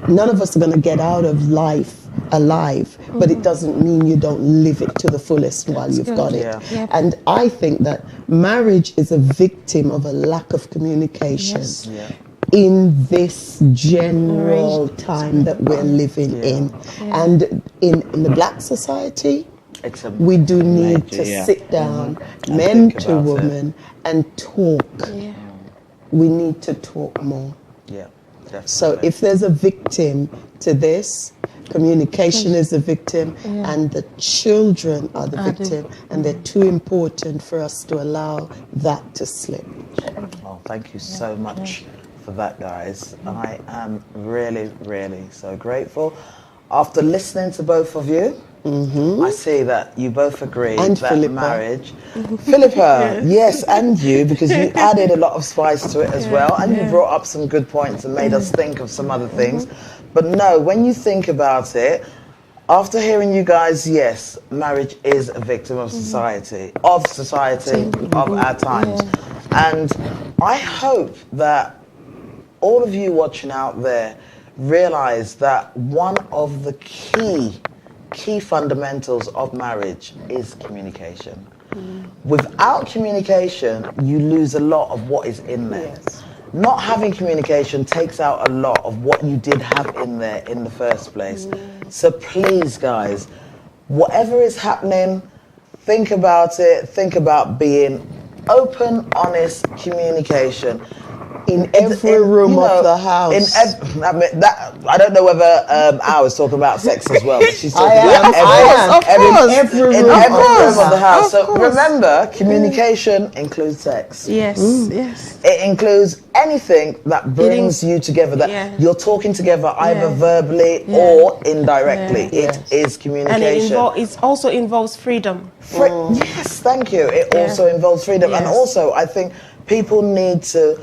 none of us are going to get out of life alive, but it doesn't mean you don't live it to the fullest while you've got it. Yeah. Yeah. And I think that marriage is a victim of a lack of communication. Yes. Yeah. In this general time that we're living in. And in the black society, It's a we do need major, to yeah. sit down, And men think to about it. women, and talk. Yeah. We need to talk more. Yeah, definitely. So if there's a victim to this, communication is a victim, and the children are the victim, and they're too important for us to allow that to slip. Well, thank you so much for that, guys. I am really, really so grateful. After listening to both of you, I see that you both agree And that Philippa. marriage... Philippa, yes, and you, because you added a lot of spice to it as well, and you brought up some good points and made us think of some other things. But no, when you think about it, after hearing you guys, yes, marriage is a victim of society, of our times. And I hope that all of you watching out there realize that one of the key fundamentals of marriage is communication. Without communication, you lose a lot of what is in there. Yes. Not having communication takes out a lot of what you did have in there in the first place. So please, guys, whatever is happening, think about it. Think about being open, honest communication. in every room of the house. I don't know whether I was talking about sex as well, but she's talking about every room of the house. So remember, communication includes sex. Yes, yes. It includes anything that brings you together, that you're talking together either verbally or indirectly. It is communication. And it also involves freedom. Yes, thank you. It also involves freedom. And also, I think people need to,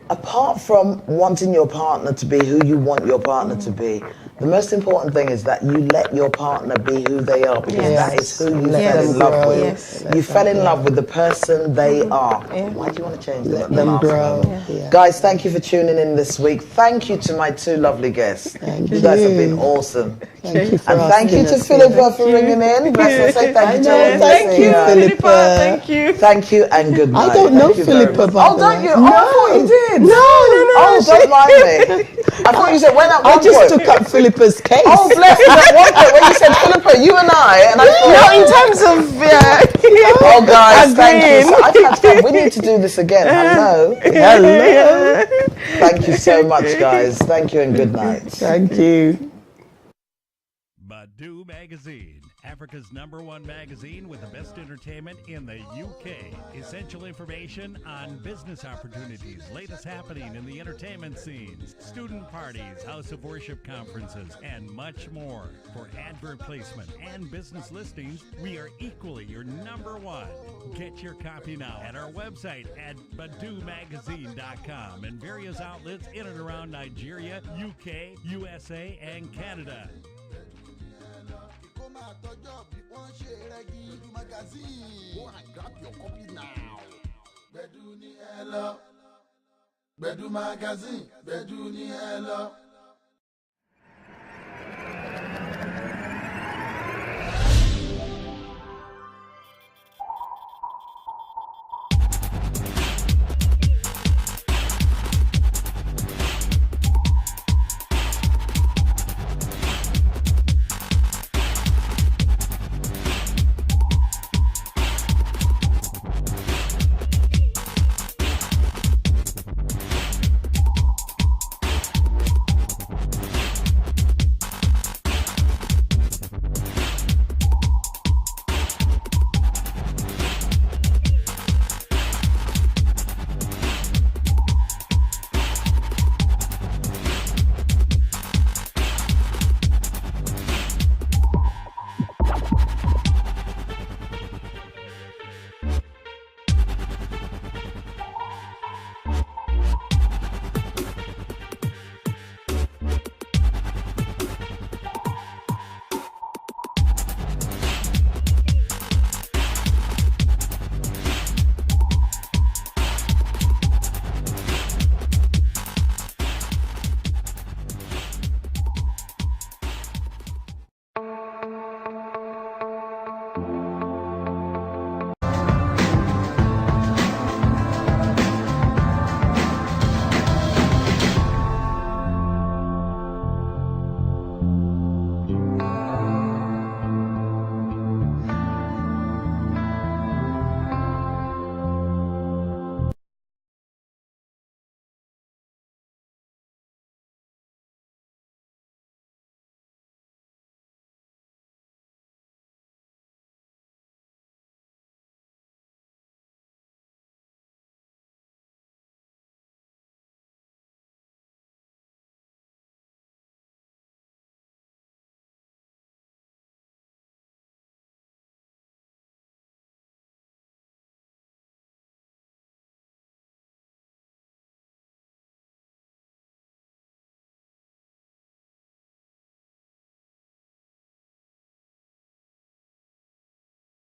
apart from wanting your partner to be who you want your partner to be, the most important thing is that you let your partner be who they are, because that is who you fell in love with. Yes. You fell in love with the person they are. Why do you want to change them? Let them grow. Guys, thank you for tuning in this week. Thank you to my two lovely guests. You guys have been awesome. Thank you for and thank you to Philippa for ringing in. Let's say thank you to Thank you, Philippa. Thank you. Thank you and good night. I don't know Philippa, by oh, don't you? Oh, I thought you did. No. Oh, don't mind me. I thought you said when at one I just point. took up Philippa's case. Oh, bless you. At one point when you said Philippa, you and I thought. No, in terms of oh, guys, thank you. So we need to do this again. Hello. Thank you so much, guys. Thank you and good night. Thank you. Badu Magazine, Africa's #1 magazine with the best entertainment in the UK. Essential information on business opportunities, latest happening in the entertainment scenes, student parties, house of worship conferences, and much more. For advert placement and business listings, we are equally your #1. Get your copy now at our website at badumagazine.com and various outlets in and around Nigeria, UK, USA, and Canada. Go and grab your copy now. Bedu ni hello. Bedu magazine. Bedu ni hello.